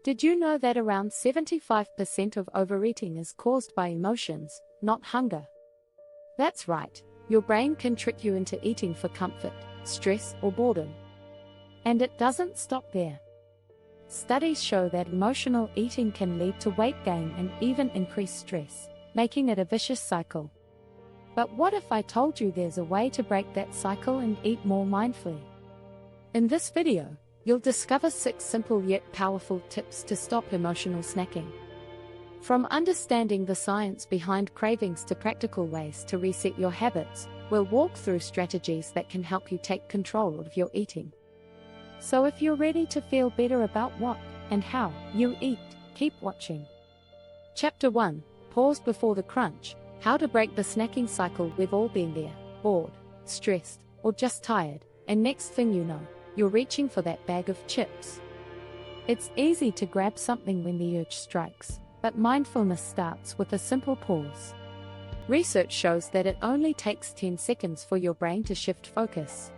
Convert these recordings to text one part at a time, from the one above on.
Did you know that around 75% of overeating is caused by emotions, not hunger? That's right, your brain can trick you into eating for comfort, stress, or boredom. And it doesn't stop there. Studies show that emotional eating can lead to weight gain and even increased stress, making it a vicious cycle. But what if I told you there's a way to break that cycle and eat more mindfully? In this video, you'll discover 6 simple yet powerful tips to stop emotional snacking. From understanding the science behind cravings to practical ways to reset your habits, we'll walk through strategies that can help you take control of your eating. So if you're ready to feel better about what and how you eat, keep watching. Chapter 1: Pause before the crunch. How to break the snacking cycle. We've all been there, bored, stressed, or just tired, and next thing you know, you're reaching for that bag of chips. It's easy to grab something when the urge strikes, but mindfulness starts with a simple pause. Research shows that it only takes 10 seconds for your brain to shift focus.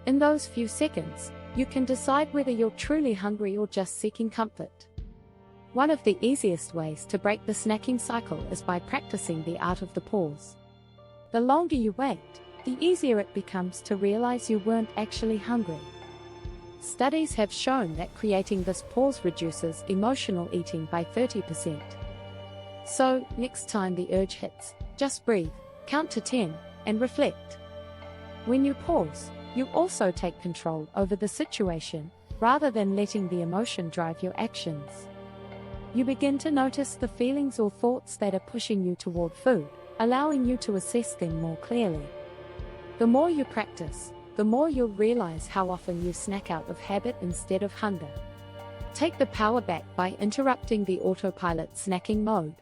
In those few seconds, you can decide whether you're truly hungry or just seeking comfort. One of the easiest ways to break the snacking cycle is by practicing the art of the pause. The longer you wait, the easier it becomes to realize you weren't actually hungry. Studies have shown that creating this pause reduces emotional eating by 30%. So, next time the urge hits, just breathe, count to 10, and reflect. When you pause, you also take control over the situation, rather than letting the emotion drive your actions. You begin to notice the feelings or thoughts that are pushing you toward food, allowing you to assess them more clearly. The more you practice, the more you'll realize how often you snack out of habit instead of hunger. Take the power back by interrupting the autopilot snacking mode.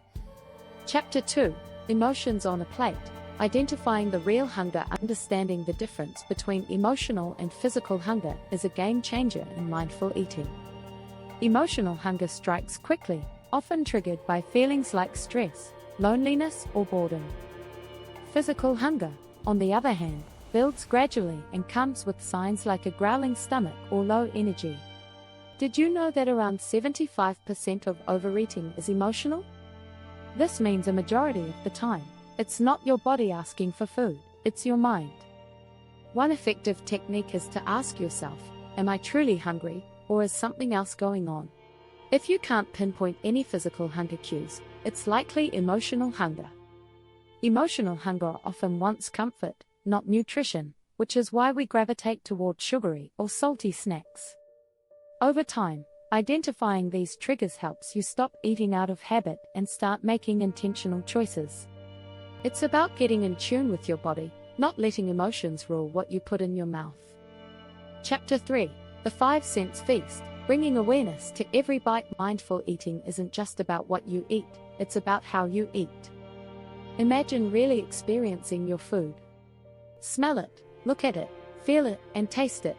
Chapter 2: Emotions on a Plate. Identifying the real hunger. Understanding the difference between emotional and physical hunger is a game changer in mindful eating. Emotional hunger strikes quickly, often triggered by feelings like stress, loneliness, or boredom. Physical hunger, on the other hand, builds gradually and comes with signs like a growling stomach or low energy. Did you know that around 75% of overeating is emotional? This means a majority of the time, it's not your body asking for food, it's your mind. One effective technique is to ask yourself, am I truly hungry, or is something else going on? If you can't pinpoint any physical hunger cues, it's likely emotional hunger. Emotional hunger often wants comfort, not nutrition, which is why we gravitate toward sugary or salty snacks. Over time, identifying these triggers helps you stop eating out of habit and start making intentional choices. It's about getting in tune with your body, not letting emotions rule what you put in your mouth. Chapter 3: The 5 Cents Feast. Bringing awareness to every bite. Mindful eating isn't just about what you eat, it's about how you eat. Imagine really experiencing your food. Smell it, look at it, feel it, and taste it.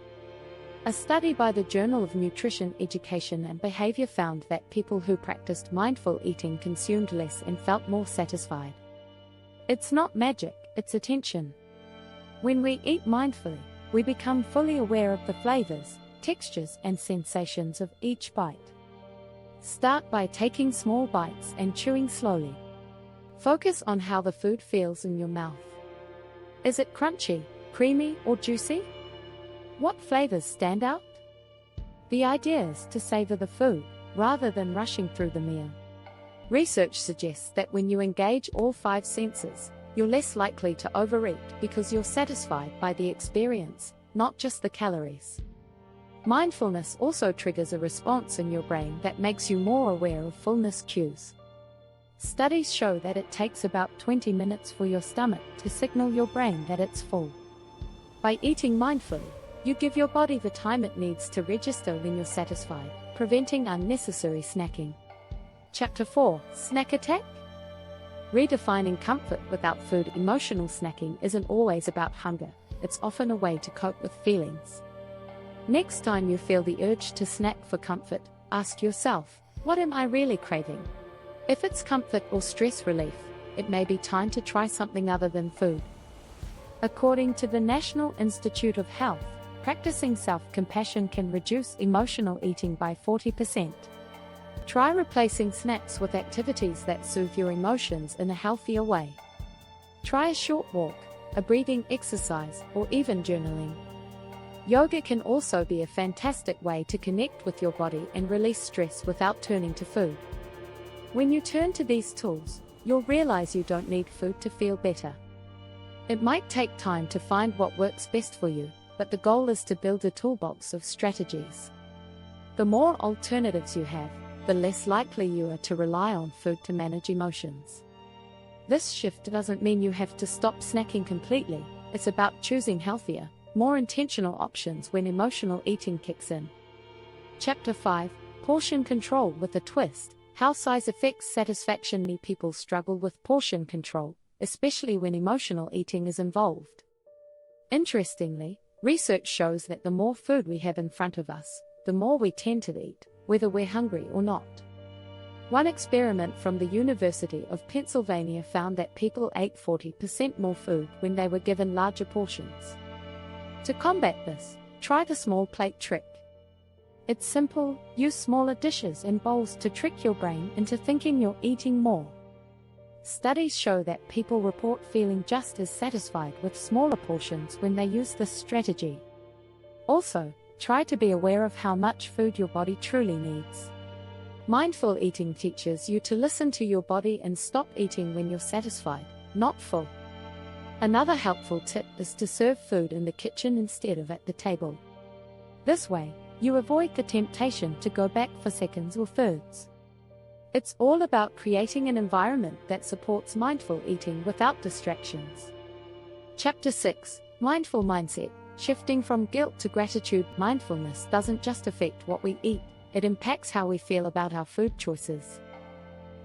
A study by the Journal of Nutrition Education and Behavior found that people who practiced mindful eating consumed less and felt more satisfied. It's not magic, it's attention. When we eat mindfully, we become fully aware of the flavors, textures, and sensations of each bite. Start by taking small bites and chewing slowly. Focus on how the food feels in your mouth. Is it crunchy, creamy, or juicy? What flavors stand out? The idea is to savor the food, rather than rushing through the meal. Research suggests that when you engage all 5 senses, you're less likely to overeat because you're satisfied by the experience, not just the calories. Mindfulness also triggers a response in your brain that makes you more aware of fullness cues. Studies show that it takes about 20 minutes for your stomach to signal your brain that it's full. By eating mindfully, you give your body the time it needs to register when you're satisfied, preventing unnecessary snacking. Chapter 4: Snack Attack. Redefining comfort without food. Emotional snacking isn't always about hunger, it's often a way to cope with feelings. Next time you feel the urge to snack for comfort, ask yourself, what am I really craving? If it's comfort or stress relief, it may be time to try something other than food. According to the National Institute of Health, practicing self-compassion can reduce emotional eating by 40%. Try replacing snacks with activities that soothe your emotions in a healthier way. Try a short walk, a breathing exercise, or even journaling. Yoga can also be a fantastic way to connect with your body and release stress without turning to food. When you turn to these tools, you'll realize you don't need food to feel better. It might take time to find what works best for you, but the goal is to build a toolbox of strategies. The more alternatives you have, the less likely you are to rely on food to manage emotions. This shift doesn't mean you have to stop snacking completely. It's about choosing healthier, more intentional options when emotional eating kicks in. Chapter 5: Portion Control with a Twist. How size affects satisfaction. Many people struggle with portion control, especially when emotional eating is involved. Interestingly, research shows that the more food we have in front of us, the more we tend to eat, whether we're hungry or not. One experiment from the University of Pennsylvania found that people ate 40% more food when they were given larger portions. To combat this, try the small plate trick. It's simple: use smaller dishes and bowls to trick your brain into thinking you're eating more. Studies show that people report feeling just as satisfied with smaller portions when they use this strategy. Also, try to be aware of how much food your body truly needs. Mindful eating teaches you to listen to your body and stop eating when you're satisfied, not full. Another helpful tip is to serve food in the kitchen instead of at the table. This way, you avoid the temptation to go back for seconds or thirds. It's all about creating an environment that supports mindful eating without distractions. Chapter 6: Mindful Mindset. Shifting from guilt to gratitude. Mindfulness doesn't just affect what we eat, it impacts how we feel about our food choices.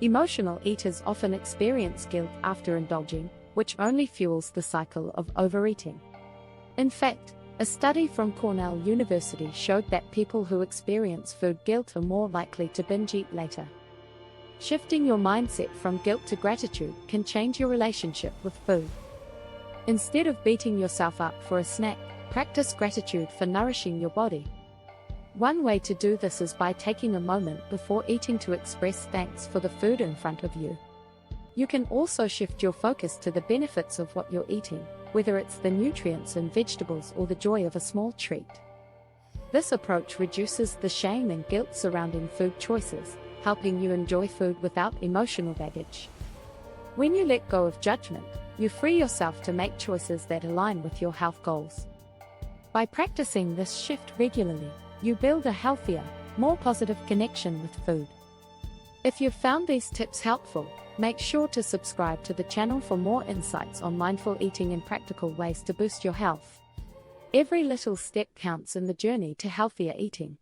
Emotional eaters often experience guilt after indulging, which only fuels the cycle of overeating. In fact, a study from Cornell University showed that people who experience food guilt are more likely to binge eat later. Shifting your mindset from guilt to gratitude can change your relationship with food. Instead of beating yourself up for a snack, practice gratitude for nourishing your body. One way to do this is by taking a moment before eating to express thanks for the food in front of you. You can also shift your focus to the benefits of what you're eating, whether it's the nutrients in vegetables or the joy of a small treat. This approach reduces the shame and guilt surrounding food choices, helping you enjoy food without emotional baggage. When you let go of judgment, you free yourself to make choices that align with your health goals. By practicing this shift regularly, you build a healthier, more positive connection with food. If you've found these tips helpful, make sure to subscribe to the channel for more insights on mindful eating and practical ways to boost your health. Every little step counts in the journey to healthier eating.